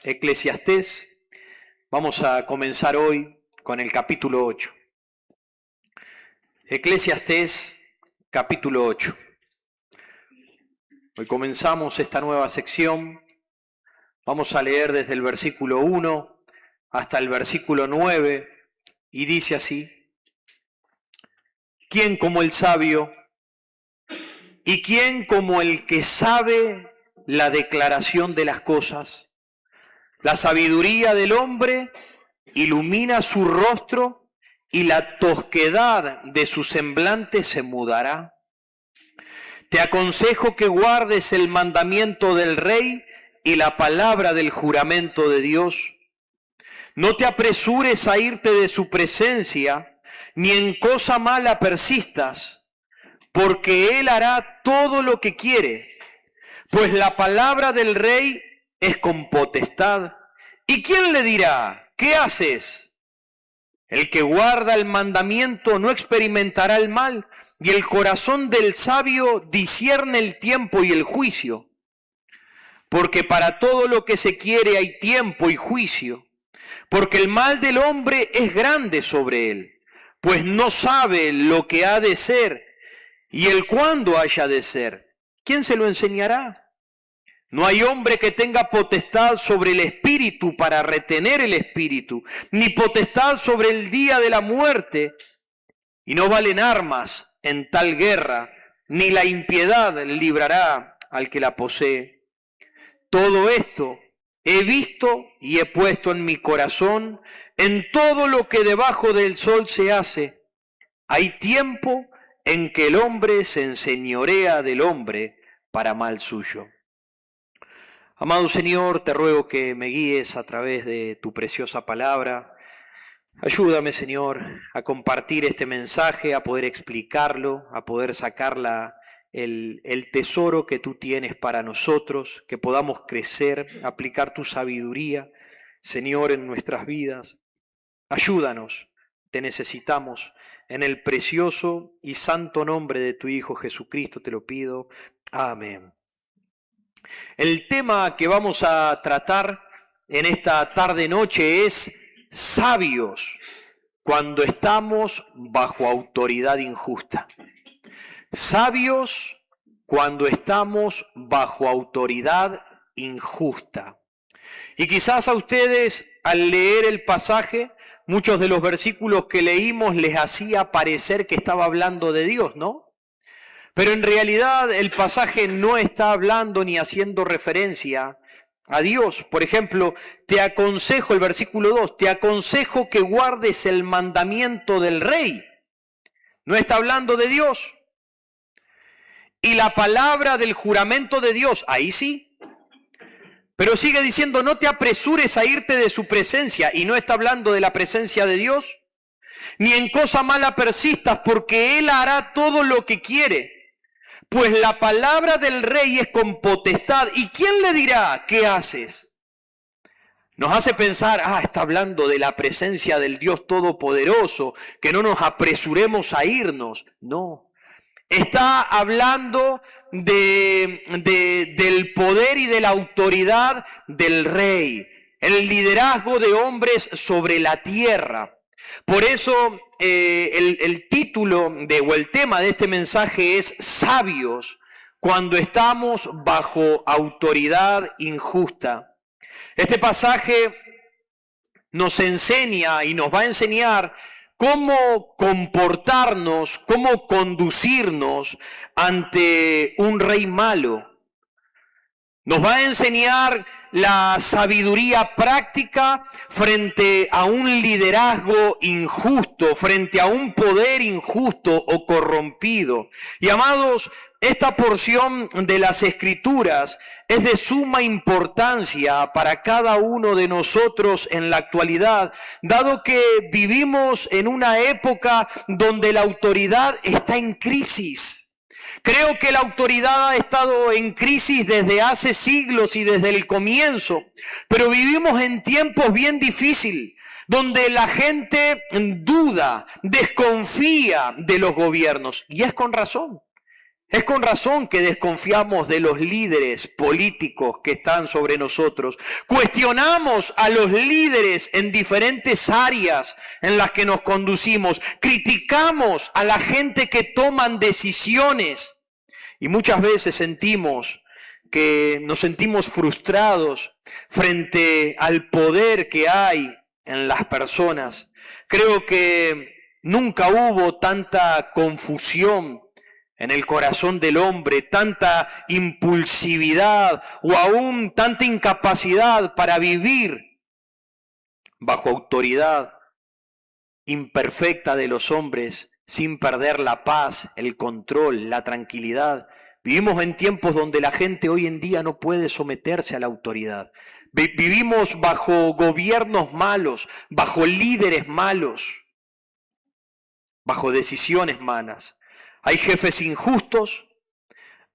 Eclesiastés. Vamos a comenzar hoy con el capítulo 8. Eclesiastés, capítulo 8. Hoy comenzamos esta nueva sección. Vamos a leer desde el versículo 1 hasta el versículo 9 y dice así: ¿Quién como el sabio y quién como el que sabe la declaración de las cosas? La sabiduría del hombre ilumina su rostro y la tosquedad de su semblante se mudará. Te aconsejo que guardes el mandamiento del rey y la palabra del juramento de Dios. No te apresures a irte de su presencia, ni en cosa mala persistas, porque él hará todo lo que quiere, pues la palabra del rey es con potestad. ¿Y quién le dirá: ¿qué haces? El que guarda el mandamiento no experimentará el mal, y el corazón del sabio discierne el tiempo y el juicio. Porque para todo lo que se quiere hay tiempo y juicio, porque el mal del hombre es grande sobre él, pues no sabe lo que ha de ser y el cuándo haya de ser. ¿Quién se lo enseñará? No hay hombre que tenga potestad sobre el espíritu para retener el espíritu, ni potestad sobre el día de la muerte. Y no valen armas en tal guerra, ni la impiedad librará al que la posee. Todo esto he visto y he puesto en mi corazón, en todo lo que debajo del sol se hace. Hay tiempo en que el hombre se enseñorea del hombre para mal suyo. Amado Señor, te ruego que me guíes a través de tu preciosa palabra. Ayúdame, Señor, a compartir este mensaje, a poder explicarlo, a poder sacar el tesoro que tú tienes para nosotros, que podamos crecer, aplicar tu sabiduría, Señor, en nuestras vidas. Ayúdanos, te necesitamos. En el precioso y santo nombre de tu Hijo Jesucristo te lo pido. Amén. El tema que vamos a tratar en esta tarde-noche es sabios cuando estamos bajo autoridad injusta. Sabios cuando estamos bajo autoridad injusta. Y quizás a ustedes, al leer el pasaje, muchos de los versículos que leímos les hacía parecer que estaba hablando de Dios, ¿no? Pero en realidad el pasaje no está hablando ni haciendo referencia a Dios. Por ejemplo, te aconsejo, el versículo 2, te aconsejo que guardes el mandamiento del rey. No está hablando de Dios. Y la palabra del juramento de Dios, ahí sí. Pero sigue diciendo, no te apresures a irte de su presencia. Y no está hablando de la presencia de Dios. Ni en cosa mala persistas, porque Él hará todo lo que quiere. Pues la palabra del rey es con potestad. ¿Y quién le dirá: ¿qué haces? Nos hace pensar, está hablando de la presencia del Dios Todopoderoso, que no nos apresuremos a irnos. No, está hablando del poder y de la autoridad del rey, el liderazgo de hombres sobre la tierra. Por eso el título o el tema de este mensaje es sabios cuando estamos bajo autoridad injusta. Este pasaje nos enseña y nos va a enseñar cómo comportarnos, cómo conducirnos ante un rey malo. Nos va a enseñar la sabiduría práctica frente a un liderazgo injusto, frente a un poder injusto o corrompido. Y amados, esta porción de las Escrituras es de suma importancia para cada uno de nosotros en la actualidad, dado que vivimos en una época donde la autoridad está en crisis. Creo que la autoridad ha estado en crisis desde hace siglos y desde el comienzo, pero vivimos en tiempos bien difíciles, donde la gente duda, desconfía de los gobiernos, y es con razón. Es con razón que desconfiamos de los líderes políticos que están sobre nosotros. Cuestionamos a los líderes en diferentes áreas en las que nos conducimos. Criticamos a la gente que toman decisiones. Y muchas veces nos sentimos frustrados frente al poder que hay en las personas. Creo que nunca hubo tanta confusión en el corazón del hombre, tanta impulsividad o aún tanta incapacidad para vivir bajo autoridad imperfecta de los hombres sin perder la paz, el control, la tranquilidad. Vivimos en tiempos donde la gente hoy en día no puede someterse a la autoridad. Vivimos bajo gobiernos malos, bajo líderes malos, bajo decisiones malas. Hay jefes injustos,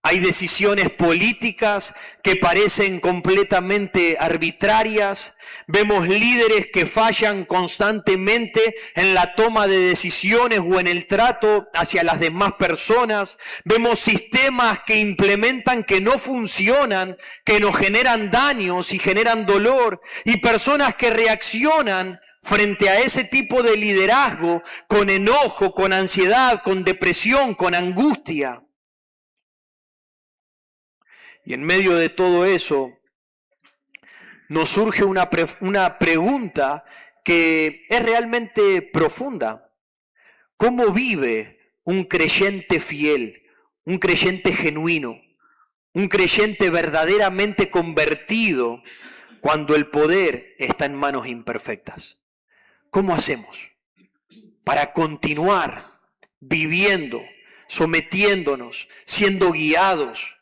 hay decisiones políticas que parecen completamente arbitrarias. Vemos líderes que fallan constantemente en la toma de decisiones o en el trato hacia las demás personas. Vemos sistemas que implementan que no funcionan, que nos generan daños y generan dolor. Y personas que reaccionan frente a ese tipo de liderazgo con enojo, con ansiedad, con depresión, con angustia. Y en medio de todo eso, nos surge una pregunta que es realmente profunda. ¿Cómo vive un creyente fiel, un creyente genuino, un creyente verdaderamente convertido cuando el poder está en manos imperfectas? ¿Cómo hacemos para continuar viviendo, sometiéndonos, siendo guiados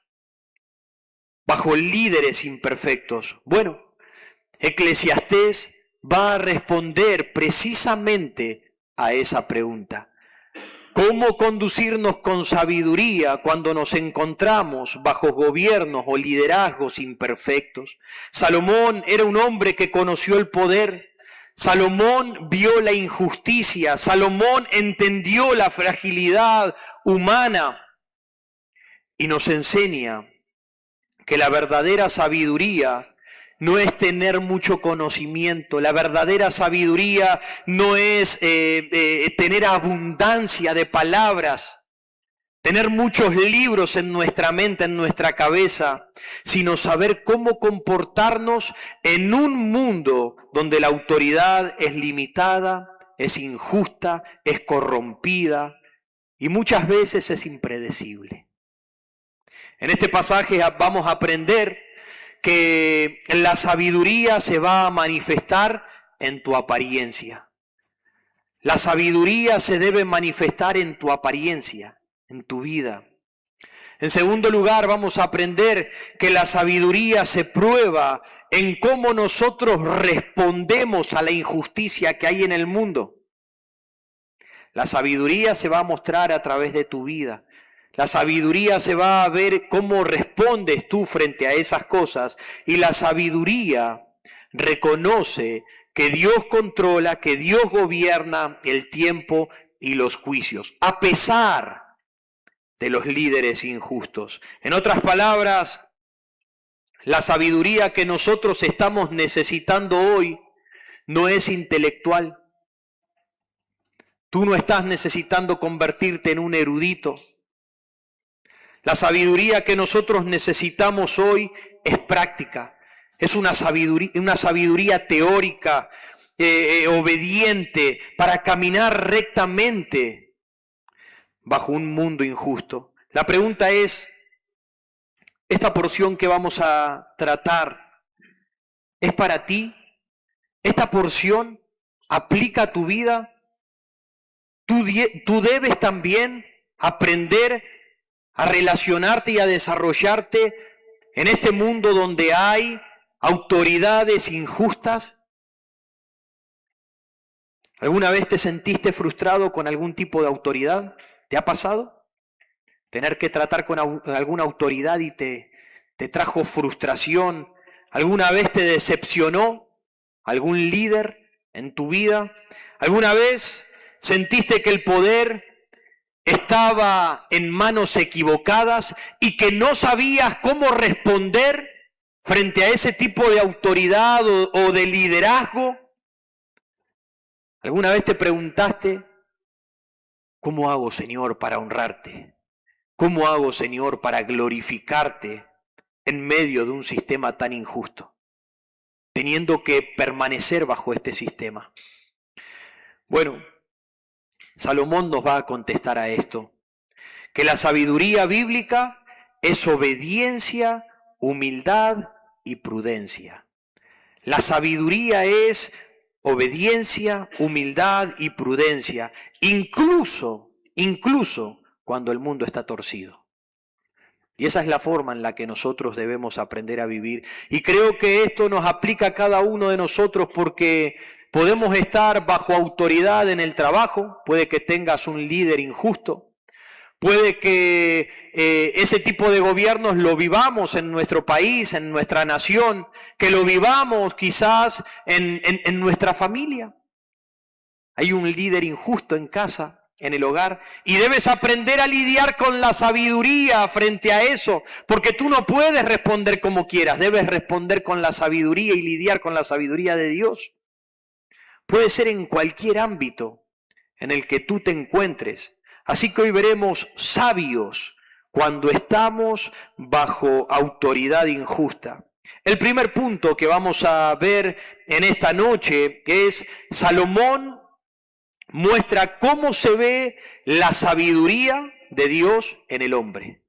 bajo líderes imperfectos? Bueno, Eclesiastés va a responder precisamente a esa pregunta. ¿Cómo conducirnos con sabiduría cuando nos encontramos bajo gobiernos o liderazgos imperfectos? Salomón era un hombre que conoció el poder. Salomón vio la injusticia. Salomón entendió la fragilidad humana y nos enseña que la verdadera sabiduría no es tener mucho conocimiento. La verdadera sabiduría no es tener abundancia de palabras, tener muchos libros en nuestra mente, en nuestra cabeza, sino saber cómo comportarnos en un mundo donde la autoridad es limitada, es injusta, es corrompida y muchas veces es impredecible. En este pasaje vamos a aprender que la sabiduría se va a manifestar en tu apariencia. La sabiduría se debe manifestar en tu apariencia, en tu vida. En segundo lugar, vamos a aprender que la sabiduría se prueba en cómo nosotros respondemos a la injusticia que hay en el mundo. La sabiduría se va a mostrar a través de tu vida. La sabiduría se va a ver cómo respondes tú frente a esas cosas. Y la sabiduría reconoce que Dios controla, que Dios gobierna el tiempo y los juicios, a pesar de los líderes injustos. En otras palabras, la sabiduría que nosotros estamos necesitando hoy no es intelectual. Tú no estás necesitando convertirte en un erudito. La sabiduría que nosotros necesitamos hoy es práctica, es una sabiduría teórica, obediente, para caminar rectamente bajo un mundo injusto. La pregunta es, ¿esta porción que vamos a tratar es para ti? ¿Esta porción aplica a tu vida? ¿Tú debes también aprender a relacionarte y a desarrollarte en este mundo donde hay autoridades injustas? ¿Alguna vez te sentiste frustrado con algún tipo de autoridad? ¿Te ha pasado? Tener que tratar con alguna autoridad y te trajo frustración. ¿Alguna vez te decepcionó algún líder en tu vida? ¿Alguna vez sentiste que el poder estaba en manos equivocadas y que no sabías cómo responder frente a ese tipo de autoridad o de liderazgo? ¿Alguna vez te preguntaste, ¿cómo hago, Señor, para honrarte? ¿Cómo hago, Señor, para glorificarte en medio de un sistema tan injusto, teniendo que permanecer bajo este sistema? Bueno, Salomón nos va a contestar a esto, que la sabiduría bíblica es obediencia, humildad y prudencia. La sabiduría es obediencia, humildad y prudencia, incluso cuando el mundo está torcido. Y esa es la forma en la que nosotros debemos aprender a vivir. Y creo que esto nos aplica a cada uno de nosotros porque podemos estar bajo autoridad en el trabajo, puede que tengas un líder injusto, puede que ese tipo de gobiernos lo vivamos en nuestro país, en nuestra nación, que lo vivamos quizás en nuestra familia. Hay un líder injusto en casa, en el hogar, y debes aprender a lidiar con la sabiduría frente a eso, porque tú no puedes responder como quieras, debes responder con la sabiduría y lidiar con la sabiduría de Dios. Puede ser en cualquier ámbito en el que tú te encuentres. Así que hoy veremos sabios cuando estamos bajo autoridad injusta. El primer punto que vamos a ver en esta noche es Salomón muestra cómo se ve la sabiduría de Dios en el hombre.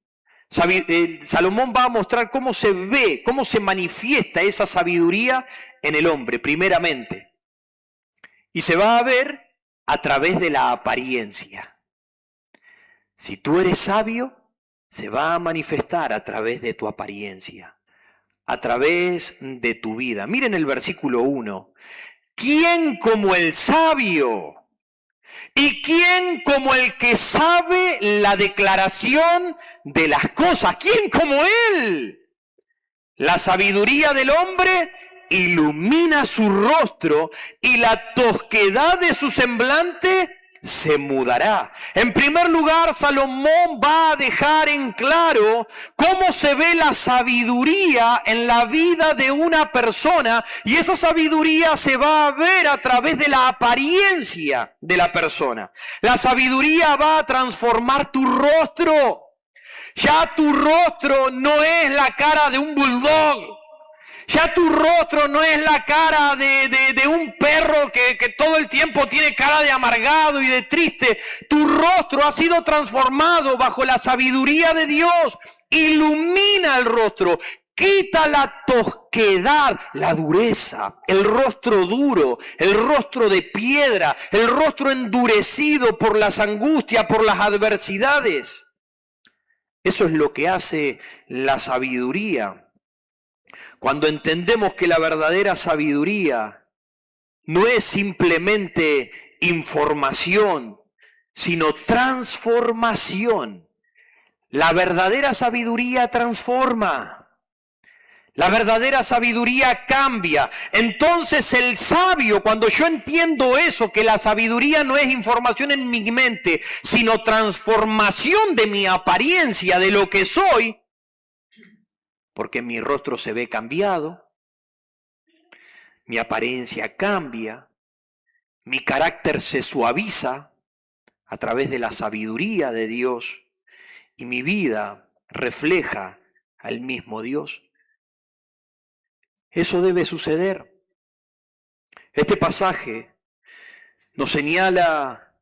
Salomón va a mostrar cómo se ve, cómo se manifiesta esa sabiduría en el hombre, primeramente. Y se va a ver a través de la apariencia. Si tú eres sabio, se va a manifestar a través de tu apariencia, a través de tu vida. Miren el versículo 1. ¿Quién como el sabio? ¿Y quién como el que sabe la declaración de las cosas? ¿Quién como él? La sabiduría del hombre ilumina su rostro y la tosquedad de su semblante se mudará. En primer lugar, Salomón va a dejar en claro cómo se ve la sabiduría en la vida de una persona, y esa sabiduría se va a ver a través de la apariencia de la persona. La sabiduría va a transformar tu rostro. Ya tu rostro no es la cara de un bulldog. Ya tu rostro no es la cara de un perro que todo el tiempo tiene cara de amargado y de triste. Tu rostro ha sido transformado bajo la sabiduría de Dios. Ilumina el rostro. Quita la tosquedad, la dureza, el rostro duro, el rostro de piedra, el rostro endurecido por las angustias, por las adversidades. Eso es lo que hace la sabiduría. Cuando entendemos que la verdadera sabiduría no es simplemente información, sino transformación. La verdadera sabiduría transforma. La verdadera sabiduría cambia. Entonces el sabio, cuando yo entiendo eso, que la sabiduría no es información en mi mente, sino transformación de mi apariencia, de lo que soy, porque mi rostro se ve cambiado, mi apariencia cambia, mi carácter se suaviza a través de la sabiduría de Dios y mi vida refleja al mismo Dios. Eso debe suceder. Este pasaje no señala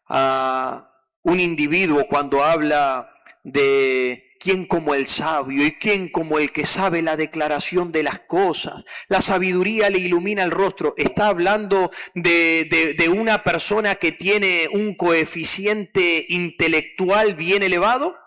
a un individuo cuando habla de quién como el sabio y quién como el que sabe la declaración de las cosas. La sabiduría le ilumina el rostro. ¿Está hablando de una persona que tiene un coeficiente intelectual bien elevado?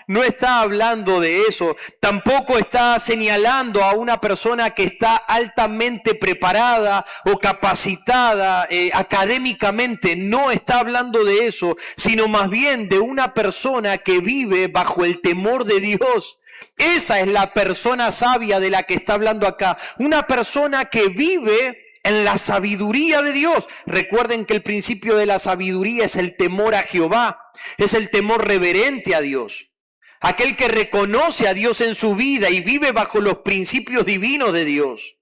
No está hablando de eso. Tampoco está señalando a una persona que está altamente preparada o capacitada académicamente. No está hablando de eso, sino más bien de una persona que vive bajo el temor de Dios. Esa es la persona sabia de la que está hablando acá. Una persona que vive en la sabiduría de Dios. Recuerden que el principio de la sabiduría es el temor a Jehová, es el temor reverente a Dios. Aquel que reconoce a Dios en su vida y vive bajo los principios divinos de Dios.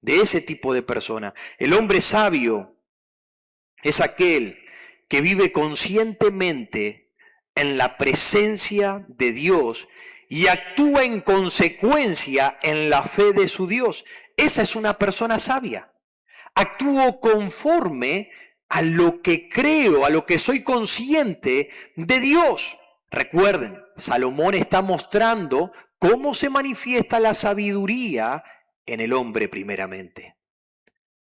De ese tipo de persona. El hombre sabio es aquel que vive conscientemente en la presencia de Dios y actúa en consecuencia en la fe de su Dios. Esa es una persona sabia. Actúo conforme a lo que creo, a lo que soy consciente de Dios. Recuerden, Salomón está mostrando cómo se manifiesta la sabiduría en el hombre primeramente.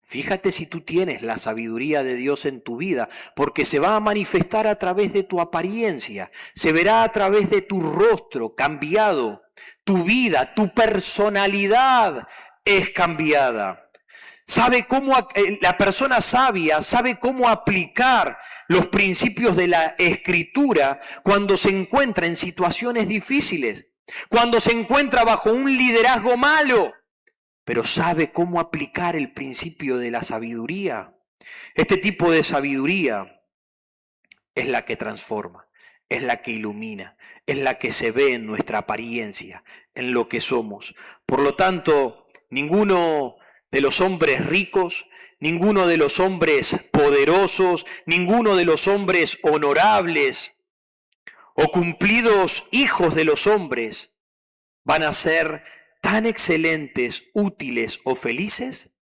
Fíjate si tú tienes la sabiduría de Dios en tu vida, porque se va a manifestar a través de tu apariencia, se verá a través de tu rostro cambiado, tu vida, tu personalidad es cambiada. Sabe cómo, la persona sabia sabe cómo aplicar los principios de la Escritura cuando se encuentra en situaciones difíciles, cuando se encuentra bajo un liderazgo malo. Pero sabe cómo aplicar el principio de la sabiduría. Este tipo de sabiduría es la que transforma, es la que ilumina, es la que se ve en nuestra apariencia, en lo que somos. Por lo tanto, ninguno de los hombres ricos, ninguno de los hombres poderosos, ninguno de los hombres honorables o cumplidos hijos de los hombres van a ser tan excelentes, útiles o felices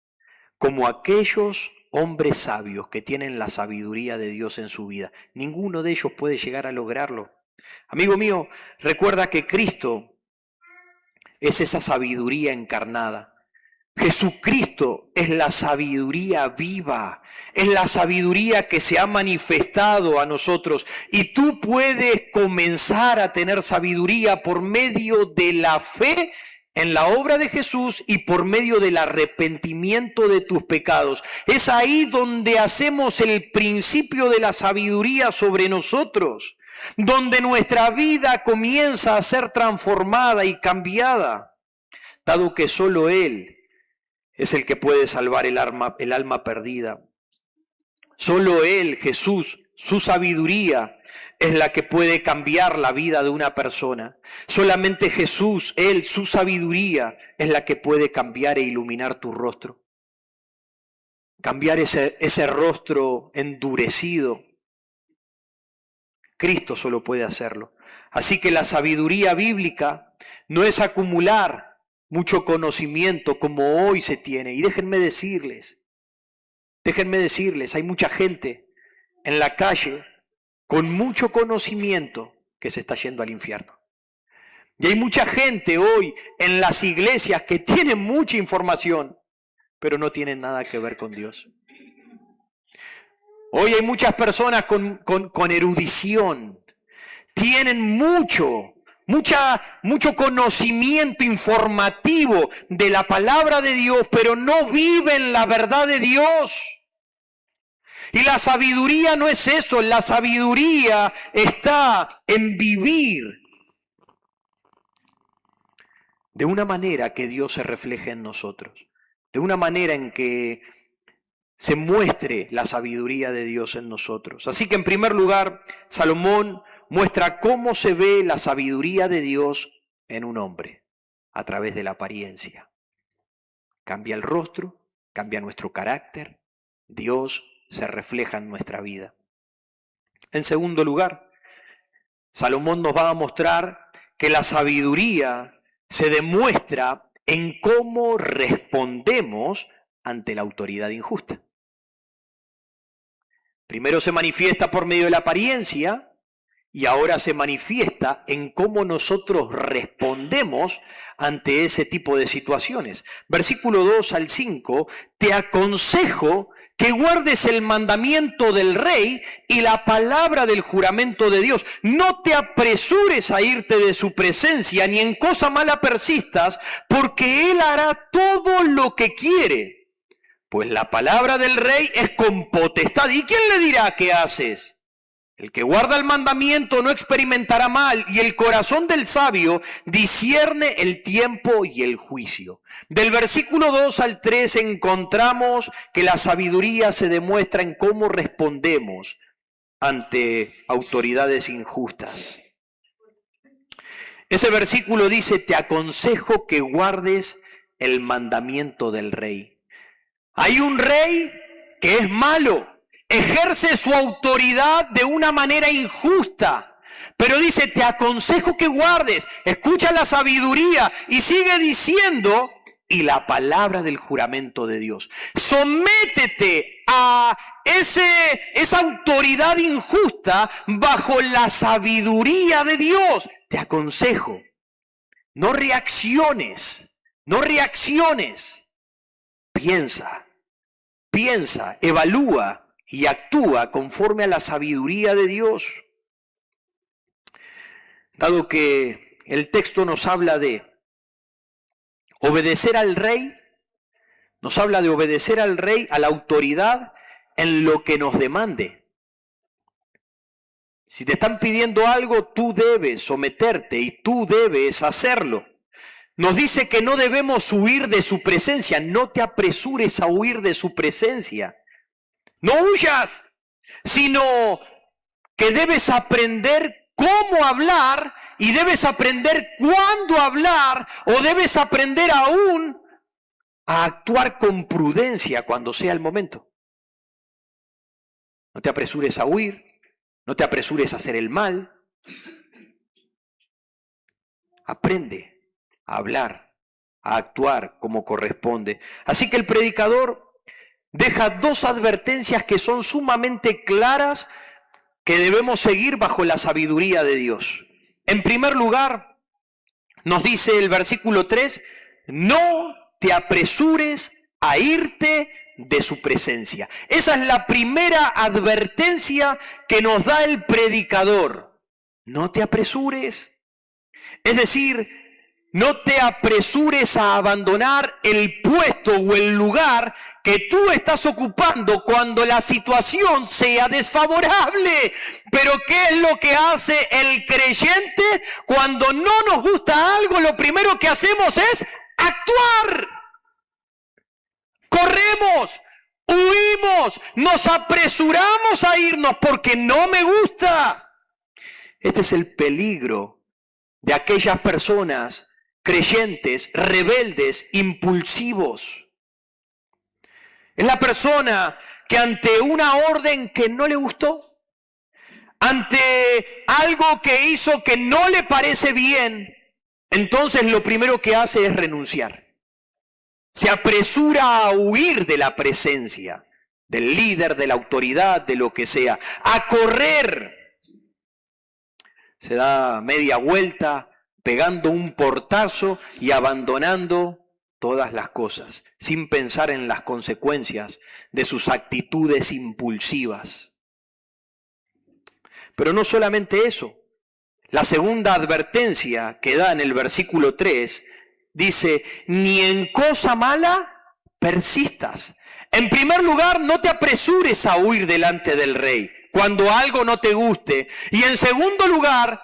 como aquellos hombres sabios que tienen la sabiduría de Dios en su vida. Ninguno de ellos puede llegar a lograrlo. Amigo mío, recuerda que Cristo es esa sabiduría encarnada. Jesucristo es la sabiduría viva, es la sabiduría que se ha manifestado a nosotros. Y tú puedes comenzar a tener sabiduría por medio de la fe en la obra de Jesús y por medio del arrepentimiento de tus pecados. Es ahí donde hacemos el principio de la sabiduría sobre nosotros, donde nuestra vida comienza a ser transformada y cambiada, dado que solo Él es el que puede salvar el alma perdida. Solo Él, Jesús, su sabiduría es la que puede cambiar la vida de una persona. Solamente Jesús, Él, su sabiduría es la que puede cambiar e iluminar tu rostro. Cambiar ese rostro endurecido. Cristo solo puede hacerlo. Así que la sabiduría bíblica no es acumular mucho conocimiento como hoy se tiene. Y déjenme decirles, hay mucha gente en la calle con mucho conocimiento que se está yendo al infierno. Y hay mucha gente hoy en las iglesias que tienen mucha información, pero no tienen nada que ver con Dios. Hoy hay muchas personas con erudición, tienen mucho conocimiento informativo de la palabra de Dios, pero no viven la verdad de Dios. Y la sabiduría no es eso, la sabiduría está en vivir de una manera que Dios se refleje en nosotros, de una manera en que se muestre la sabiduría de Dios en nosotros. Así que en primer lugar, Salomón muestra cómo se ve la sabiduría de Dios en un hombre, a través de la apariencia. Cambia el rostro, cambia nuestro carácter, Dios se refleja en nuestra vida. En segundo lugar, Salomón nos va a mostrar que la sabiduría se demuestra en cómo respondemos ante la autoridad injusta. Primero se manifiesta por medio de la apariencia y ahora se manifiesta en cómo nosotros respondemos ante ese tipo de situaciones. Versículo 2 al 5, te aconsejo que guardes el mandamiento del rey y la palabra del juramento de Dios. No te apresures a irte de su presencia, ni en cosa mala persistas, porque él hará todo lo que quiere. Pues la palabra del rey es con potestad. ¿Y quién le dirá qué haces? El que guarda el mandamiento no experimentará mal, y el corazón del sabio discierne el tiempo y el juicio. Del versículo 2 al 3 encontramos que la sabiduría se demuestra en cómo respondemos ante autoridades injustas. Ese versículo dice: te aconsejo que guardes el mandamiento del rey. Hay un rey que es malo, ejerce su autoridad de una manera injusta, pero dice: te aconsejo que guardes. Escucha la sabiduría y sigue diciendo: y la palabra del juramento de Dios. Sométete a esa autoridad injusta bajo la sabiduría de Dios. Te aconsejo, no reacciones, no reacciones. Piensa, evalúa y actúa conforme a la sabiduría de Dios. Dado que el texto nos habla de obedecer al rey, nos habla de obedecer al rey, a la autoridad, en lo que nos demande. Si te están pidiendo algo, tú debes someterte y tú debes hacerlo. Nos dice que no debemos huir de su presencia. No te apresures a huir de su presencia. No huyas, sino que debes aprender cómo hablar y debes aprender cuándo hablar, o debes aprender aún a actuar con prudencia cuando sea el momento. No te apresures a huir, no te apresures a hacer el mal. Aprende a hablar, a actuar como corresponde. Así que el predicador deja dos advertencias que son sumamente claras, que debemos seguir bajo la sabiduría de Dios. En primer lugar, nos dice el versículo 3, no te apresures a irte de su presencia. Esa es la primera advertencia que nos da el predicador. No te apresures. Es decir, no te apresures a abandonar el puesto o el lugar que tú estás ocupando cuando la situación sea desfavorable. Pero ¿qué es lo que hace el creyente? Cuando no nos gusta algo, lo primero que hacemos es actuar. Corremos, huimos, nos apresuramos a irnos porque no me gusta. Este es el peligro de aquellas personas creyentes, rebeldes, impulsivos. Es la persona que ante una orden que no le gustó, ante algo que hizo que no le parece bien, entonces lo primero que hace es renunciar. Se apresura a huir de la presencia del líder, de la autoridad, de lo que sea, a correr. Se da media vuelta, pegando un portazo y abandonando todas las cosas, sin pensar en las consecuencias de sus actitudes impulsivas. Pero no solamente eso. La segunda advertencia que da en el versículo 3 dice: ni en cosa mala persistas. En primer lugar, no te apresures a huir delante del rey cuando algo no te guste. Y en segundo lugar,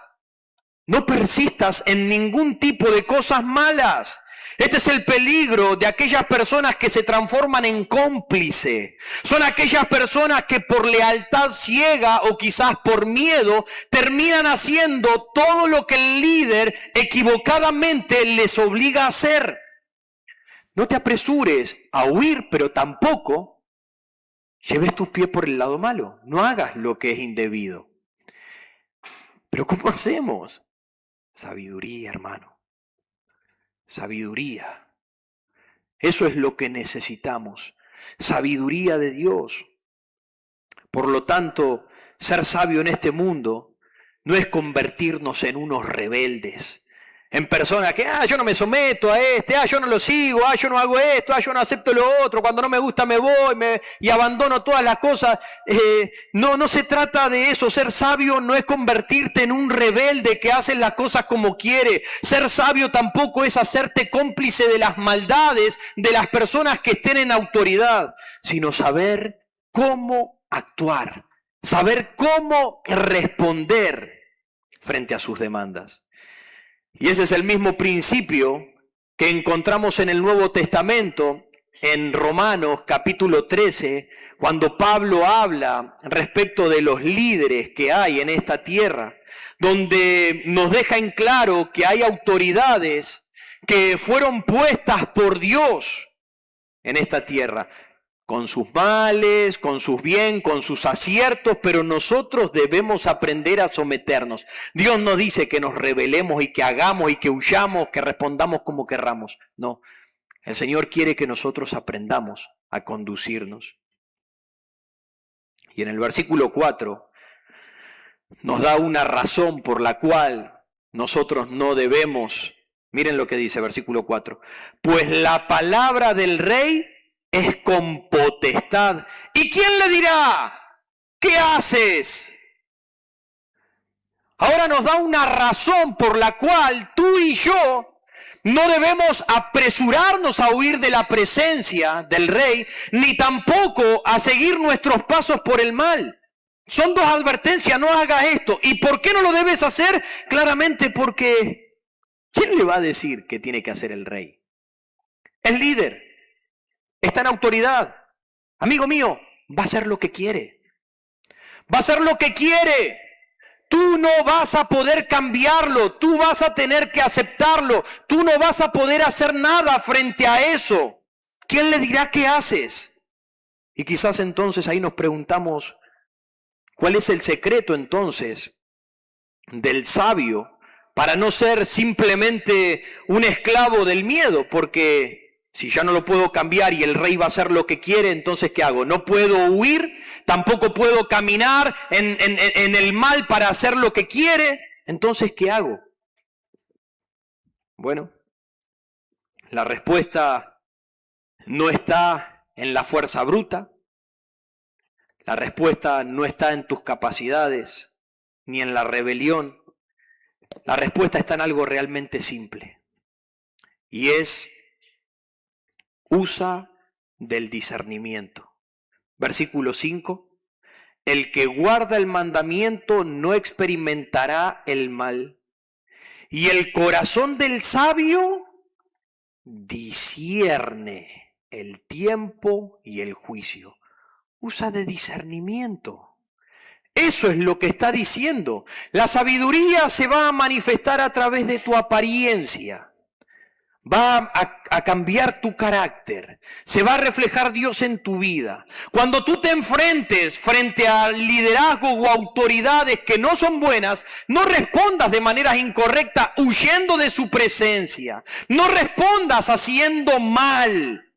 no persistas en ningún tipo de cosas malas. Este es el peligro de aquellas personas que se transforman en cómplice. Son aquellas personas que por lealtad ciega o quizás por miedo terminan haciendo todo lo que el líder equivocadamente les obliga a hacer. No te apresures a huir, pero tampoco lleves tus pies por el lado malo. No hagas lo que es indebido. Pero ¿cómo hacemos? Sabiduría, hermano. Sabiduría. Eso es lo que necesitamos. Sabiduría de Dios. Por lo tanto, ser sabio en este mundo no es convertirnos en unos rebeldes. En personas que, yo no me someto a yo no lo sigo, yo no hago esto, yo no acepto lo otro, cuando no me gusta me voy y abandono todas las cosas. No se trata de eso. Ser sabio no es convertirte en un rebelde que hace las cosas como quiere. Ser sabio tampoco es hacerte cómplice de las maldades de las personas que estén en autoridad, sino saber cómo actuar saber cómo responder frente a sus demandas. Y ese es el mismo principio que encontramos en el Nuevo Testamento, en Romanos capítulo 13, cuando Pablo habla respecto de los líderes que hay en esta tierra, donde nos deja en claro que hay autoridades que fueron puestas por Dios en esta tierra, con sus males, con sus bien, con sus aciertos, pero nosotros debemos aprender a someternos. Dios no dice que nos rebelemos y que hagamos y que huyamos, que respondamos como querramos. No, el Señor quiere que nosotros aprendamos a conducirnos. Y en el versículo 4 nos da una razón por la cual nosotros no debemos. Miren lo que dice versículo 4. Pues la palabra del rey es con potestad. ¿Y quién le dirá? ¿Qué haces? Ahora nos da una razón por la cual tú y yo no debemos apresurarnos a huir de la presencia del rey, ni tampoco a seguir nuestros pasos por el mal. Son dos advertencias, no hagas esto. ¿Y por qué no lo debes hacer? Claramente porque ¿quién le va a decir qué tiene que hacer el rey? El líder está en autoridad. Amigo mío, va a hacer lo que quiere. Va a hacer lo que quiere. Tú no vas a poder cambiarlo. Tú vas a tener que aceptarlo. Tú no vas a poder hacer nada frente a eso. ¿Quién le dirá qué haces? Y quizás entonces ahí nos preguntamos, ¿cuál es el secreto entonces del sabio para no ser simplemente un esclavo del miedo? Porque si ya no lo puedo cambiar y el rey va a hacer lo que quiere, entonces ¿qué hago? No puedo huir, tampoco puedo caminar en el mal para hacer lo que quiere. Entonces, ¿qué hago? Bueno, la respuesta no está en la fuerza bruta. La respuesta no está en tus capacidades, ni en la rebelión. La respuesta está en algo realmente simple. Y es: usa del discernimiento. Versículo 5. El que guarda el mandamiento no experimentará el mal. Y el corazón del sabio discierne el tiempo y el juicio. Usa de discernimiento. Eso es lo que está diciendo. La sabiduría se va a manifestar a través de tu apariencia. Va a cambiar tu carácter. Se va a reflejar Dios en tu vida. Cuando tú te enfrentes frente a liderazgo o autoridades que no son buenas, no respondas de manera incorrecta huyendo de su presencia. No respondas haciendo mal.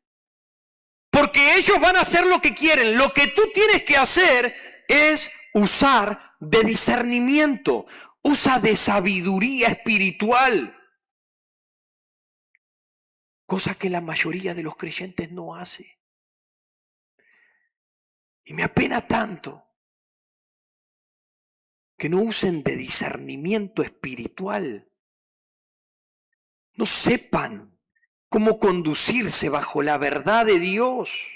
Porque ellos van a hacer lo que quieren. Lo que tú tienes que hacer es usar de discernimiento. Usa de sabiduría espiritual. Cosa que la mayoría de los creyentes no hace. Y me apena tanto que no usen de discernimiento espiritual. No sepan cómo conducirse bajo la verdad de Dios.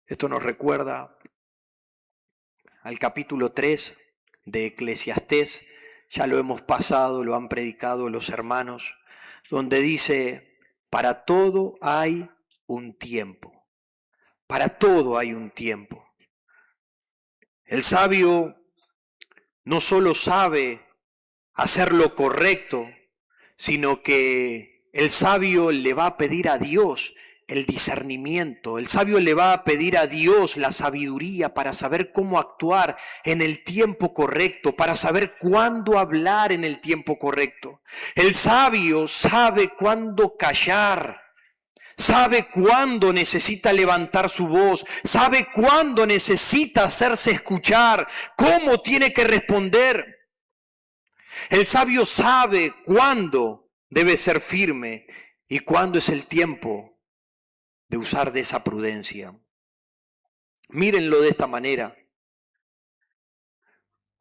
Esto nos recuerda al capítulo 3 de Eclesiastés. Ya lo hemos pasado, lo han predicado los hermanos, donde dice: para todo hay un tiempo. Para todo hay un tiempo. El sabio no solo sabe hacer lo correcto, sino que el sabio le va a pedir a Dios el discernimiento. El sabio le va a pedir a Dios la sabiduría para saber cómo actuar en el tiempo correcto, para saber cuándo hablar en el tiempo correcto. El sabio sabe cuándo callar. Sabe cuándo necesita levantar su voz, sabe cuándo necesita hacerse escuchar, cómo tiene que responder. El sabio sabe cuándo debe ser firme y cuándo es el tiempo de usar de esa prudencia. Mírenlo de esta manera.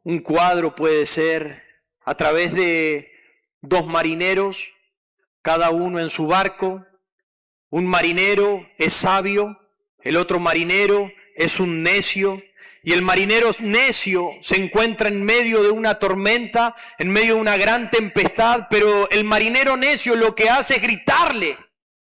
Un cuadro puede ser a través de dos marineros, cada uno en su barco, Un marinero es sabio, el otro marinero es un necio, y el marinero necio se encuentra en medio de una tormenta, en medio de una gran tempestad, pero el marinero necio lo que hace es gritarle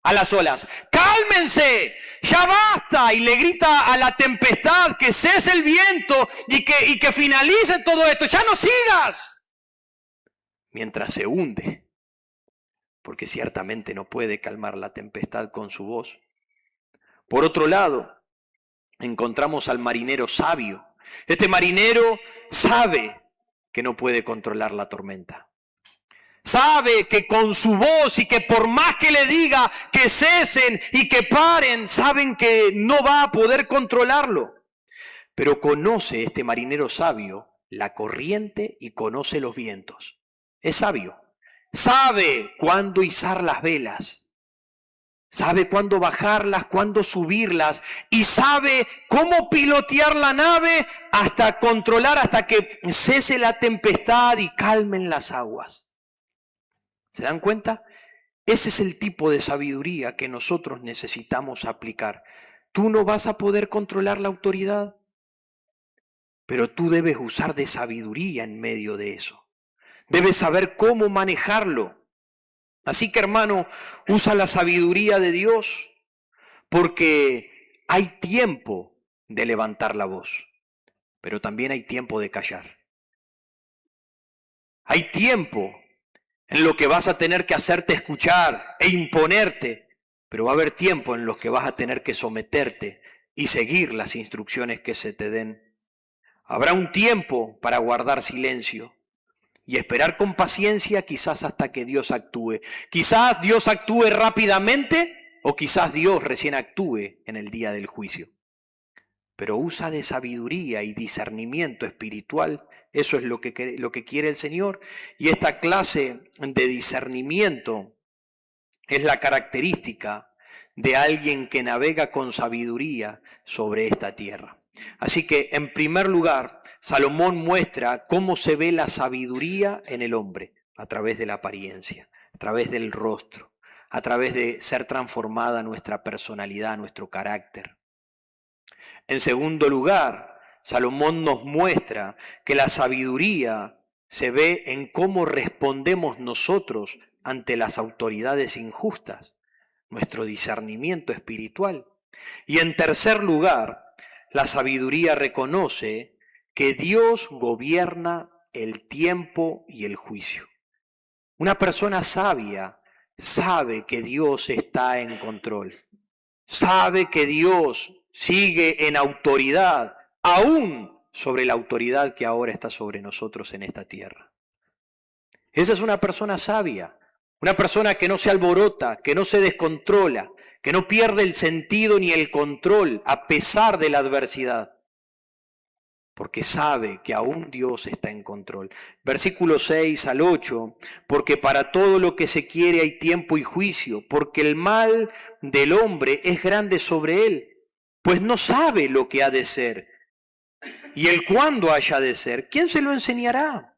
a las olas: ¡cálmense! ¡Ya basta! Y le grita a la tempestad que cese el viento y que finalice todo esto. ¡Ya no sigas! Mientras se hunde, porque ciertamente no puede calmar la tempestad con su voz. Por otro lado, encontramos al marinero sabio. Este marinero sabe que no puede controlar la tormenta. Sabe que con su voz y que por más que le diga que cesen y que paren, saben que no va a poder controlarlo. Pero conoce este marinero sabio la corriente y conoce los vientos. Es sabio. Sabe cuándo izar las velas. Sabe cuándo bajarlas, cuándo subirlas, y sabe cómo pilotear la nave hasta controlar, hasta que cese la tempestad y calmen las aguas. ¿Se dan cuenta? Ese es el tipo de sabiduría que nosotros necesitamos aplicar. Tú no vas a poder controlar la autoridad, pero tú debes usar de sabiduría en medio de eso. Debes saber cómo manejarlo. Así que, hermano, usa la sabiduría de Dios, porque hay tiempo de levantar la voz, pero también hay tiempo de callar. Hay tiempo en lo que vas a tener que hacerte escuchar e imponerte, pero va a haber tiempo en los que vas a tener que someterte y seguir las instrucciones que se te den. Habrá un tiempo para guardar silencio y esperar con paciencia, quizás hasta que Dios actúe. Quizás Dios actúe rápidamente o quizás Dios recién actúe en el día del juicio. Pero usa de sabiduría y discernimiento espiritual. Eso es lo que quiere el Señor. Y esta clase de discernimiento es la característica de alguien que navega con sabiduría sobre esta tierra. Así que, en primer lugar, Salomón muestra cómo se ve la sabiduría en el hombre, a través de la apariencia, a través del rostro, a través de ser transformada nuestra personalidad, nuestro carácter. En segundo lugar, Salomón nos muestra que la sabiduría se ve en cómo respondemos nosotros ante las autoridades injustas, nuestro discernimiento espiritual. Y en tercer lugar, la sabiduría reconoce que Dios gobierna el tiempo y el juicio. Una persona sabia sabe que Dios está en control. Sabe que Dios sigue en autoridad, aún sobre la autoridad que ahora está sobre nosotros en esta tierra. Esa es una persona sabia. Una persona que no se alborota, que no se descontrola, que no pierde el sentido ni el control a pesar de la adversidad. Porque sabe que aún Dios está en control. Versículo 6 al 8, porque para todo lo que se quiere hay tiempo y juicio, porque el mal del hombre es grande sobre él, pues no sabe lo que ha de ser. Y el cuándo haya de ser, ¿quién se lo enseñará?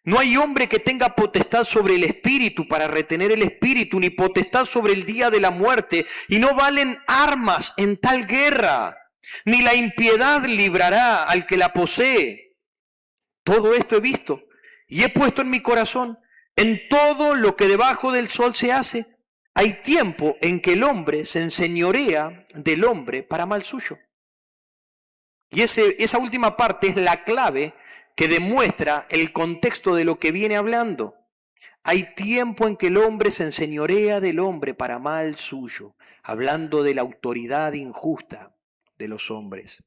No hay hombre que tenga potestad sobre el espíritu para retener el espíritu, ni potestad sobre el día de la muerte, y no valen armas en tal guerra, ni la impiedad librará al que la posee. Todo esto he visto y he puesto en mi corazón, en todo lo que debajo del sol se hace, hay tiempo en que el hombre se enseñorea del hombre para mal suyo. Y esa última parte es la clave que demuestra el contexto de lo que viene hablando. Hay tiempo en que el hombre se enseñorea del hombre para mal suyo, hablando de la autoridad injusta de los hombres.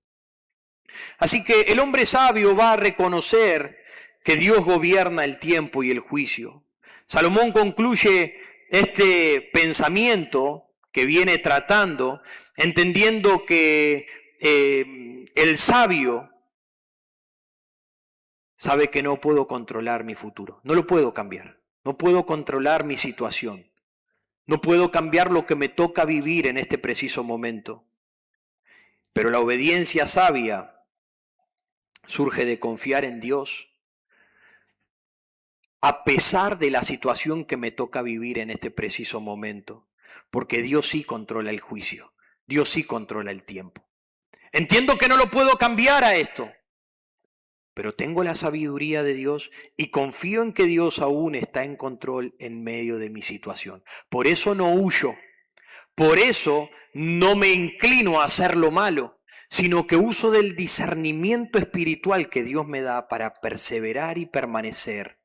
Así que el hombre sabio va a reconocer que Dios gobierna el tiempo y el juicio. Salomón concluye este pensamiento que viene tratando, entendiendo que el sabio sabe que no puedo controlar mi futuro, no lo puedo cambiar, no puedo controlar mi situación, no puedo cambiar lo que me toca vivir en este preciso momento. Pero la obediencia sabia surge de confiar en Dios, a pesar de la situación que me toca vivir en este preciso momento. porque Dios sí controla el juicio, Dios sí controla el tiempo. Entiendo que no lo puedo cambiar a esto, pero tengo la sabiduría de Dios y confío en que Dios aún está en control en medio de mi situación. Por eso no huyo, por eso no me inclino a hacer lo malo, sino que uso del discernimiento espiritual que Dios me da para perseverar y permanecer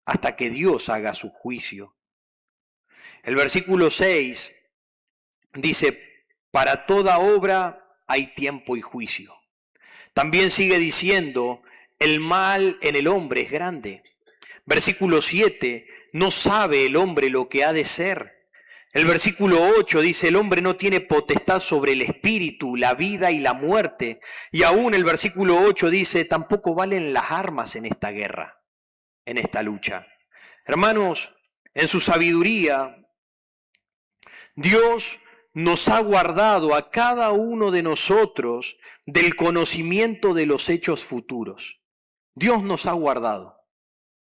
hasta que Dios haga su juicio. El versículo 6 dice, para toda obra hay tiempo y juicio. También sigue diciendo, el mal en el hombre es grande. Versículo 7, no sabe el hombre lo que ha de ser. El versículo 8 dice, el hombre no tiene potestad sobre el espíritu, la vida y la muerte. Y aún el versículo 8 dice, tampoco valen las armas en esta guerra, en esta lucha. Hermanos, en su sabiduría, Dios nos ha guardado a cada uno de nosotros del conocimiento de los hechos futuros. Dios nos ha guardado.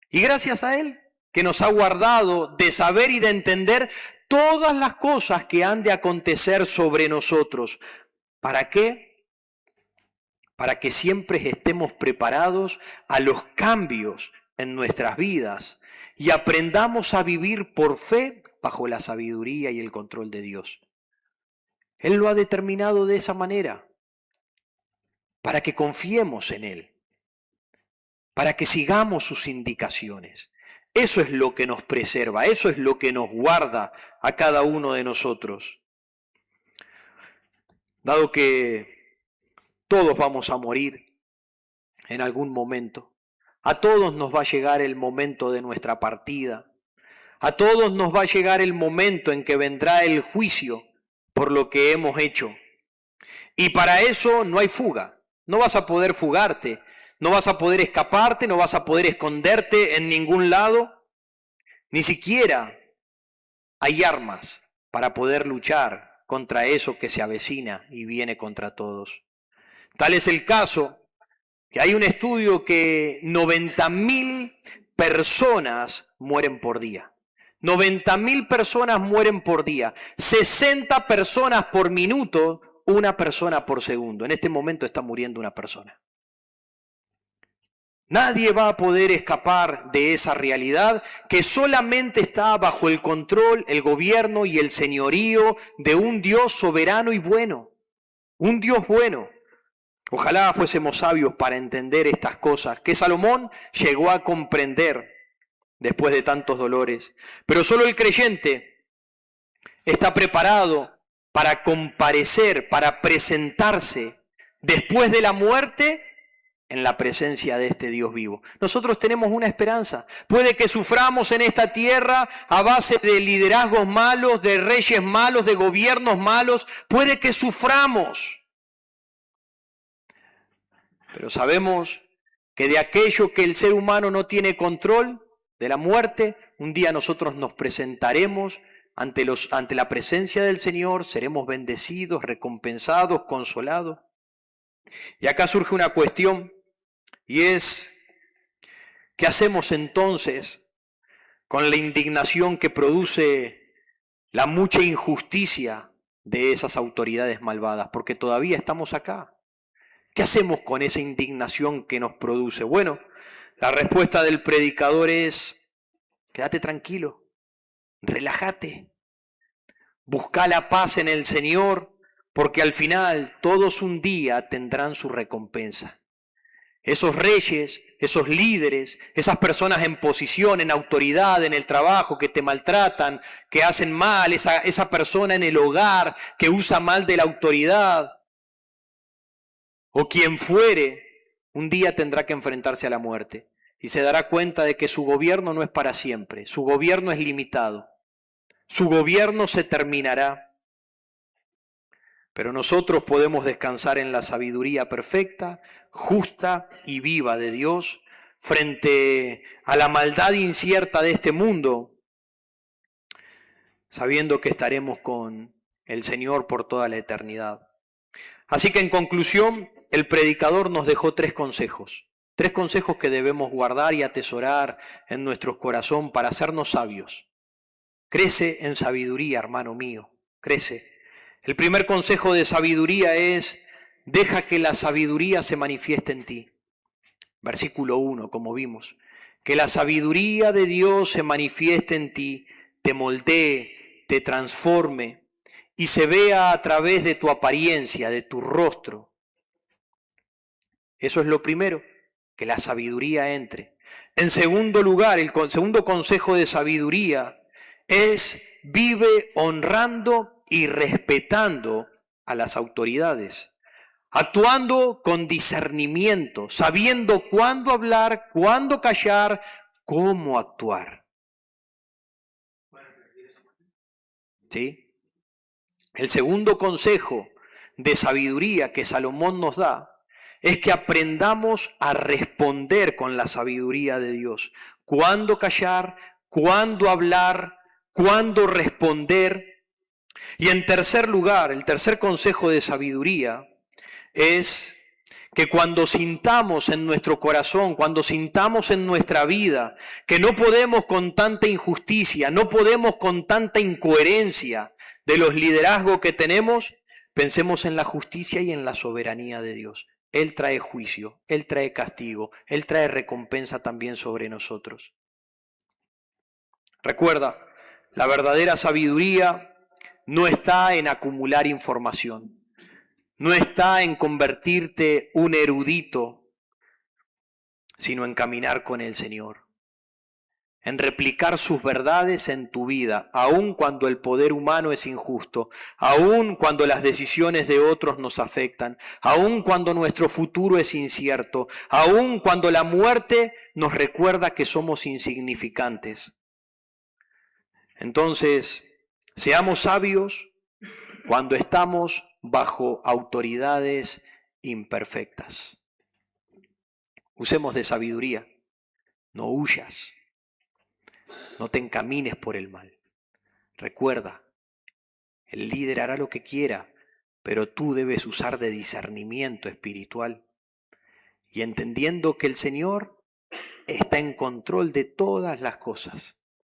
Y gracias a Él, que nos ha guardado de saber y de entender todas las cosas que han de acontecer sobre nosotros. ¿Para qué? Para que siempre estemos preparados a los cambios en nuestras vidas y aprendamos a vivir por fe bajo la sabiduría y el control de Dios. Él lo ha determinado de esa manera, para que confiemos en Él, para que sigamos sus indicaciones. Eso es lo que nos preserva, eso es lo que nos guarda a cada uno de nosotros. Dado que todos vamos a morir en algún momento, a todos nos va a llegar el momento de nuestra partida, a todos nos va a llegar el momento en que vendrá el juicio por lo que hemos hecho. Y para eso no hay fuga. No vas a poder fugarte, no vas a poder escaparte, no vas a poder esconderte en ningún lado. Ni siquiera hay armas para poder luchar contra eso que se avecina y viene contra todos. Tal es el caso que hay un estudio que 90.000 personas mueren por día. 90.000 personas mueren por día, 60 personas por minuto, una persona por segundo. En este momento está muriendo una persona. Nadie va a poder escapar de esa realidad que solamente está bajo el control, el gobierno y el señorío de un Dios soberano y bueno. Un Dios bueno. Ojalá fuésemos sabios para entender estas cosas que Salomón llegó a comprender después de tantos dolores. Pero solo el creyente está preparado para comparecer, para presentarse después de la muerte en la presencia de este Dios vivo. Nosotros tenemos una esperanza. Puede que suframos en esta tierra a base de liderazgos malos, de reyes malos, de gobiernos malos. Puede que suframos. Pero sabemos que de aquello que el ser humano no tiene control, de la muerte, un día nosotros nos presentaremos ante la presencia del Señor, seremos bendecidos, recompensados, consolados. Y acá surge una cuestión, y es, ¿qué hacemos entonces con la indignación que produce la mucha injusticia de esas autoridades malvadas? Porque todavía estamos acá. ¿Qué hacemos con esa indignación que nos produce? Bueno, la respuesta del predicador es, quédate tranquilo, relájate, busca la paz en el Señor, porque al final todos un día tendrán su recompensa. Esos reyes, esos líderes, esas personas en posición, en autoridad, en el trabajo, que te maltratan, que hacen mal, esa persona en el hogar que usa mal de la autoridad, o quien fuere, un día tendrá que enfrentarse a la muerte y se dará cuenta de que su gobierno no es para siempre, su gobierno es limitado, su gobierno se terminará. Pero nosotros podemos descansar en la sabiduría perfecta, justa y viva de Dios frente a la maldad incierta de este mundo, sabiendo que estaremos con el Señor por toda la eternidad. Así que en conclusión, el predicador nos dejó tres consejos que debemos guardar y atesorar en nuestro corazón para hacernos sabios. Crece en sabiduría, hermano mío, crece. El primer consejo de sabiduría es: deja que la sabiduría se manifieste en ti. Versículo 1, como vimos. Que la sabiduría de Dios se manifieste en ti, te moldee, te transforme y se vea a través de tu apariencia, de tu rostro. Eso es lo primero, que la sabiduría entre. En segundo lugar, el segundo consejo de sabiduría es: vive honrando y respetando a las autoridades, actuando con discernimiento, sabiendo cuándo hablar, cuándo callar, cómo actuar. ¿Sí? El segundo consejo de sabiduría que Salomón nos da es que aprendamos a responder con la sabiduría de Dios. Cuándo callar, cuándo hablar, cuándo responder. Y en tercer lugar, el tercer consejo de sabiduría es que cuando sintamos en nuestro corazón, cuando sintamos en nuestra vida que no podemos con tanta injusticia, no podemos con tanta incoherencia de los liderazgos que tenemos, pensemos en la justicia y en la soberanía de Dios. Él trae juicio, Él trae castigo, Él trae recompensa también sobre nosotros. Recuerda, la verdadera sabiduría no está en acumular información, no está en convertirte un erudito, sino en caminar con el Señor, en replicar sus verdades en tu vida, aun cuando el poder humano es injusto, aun cuando las decisiones de otros nos afectan, aun cuando nuestro futuro es incierto, aun cuando la muerte nos recuerda que somos insignificantes. Entonces, seamos sabios cuando estamos bajo autoridades imperfectas. Usemos de sabiduría, no huyas, no te encamines por el mal. Recuerda, el líder hará lo que quiera, pero tú debes usar de discernimiento espiritual y entendiendo que el Señor está en control de todas las cosas.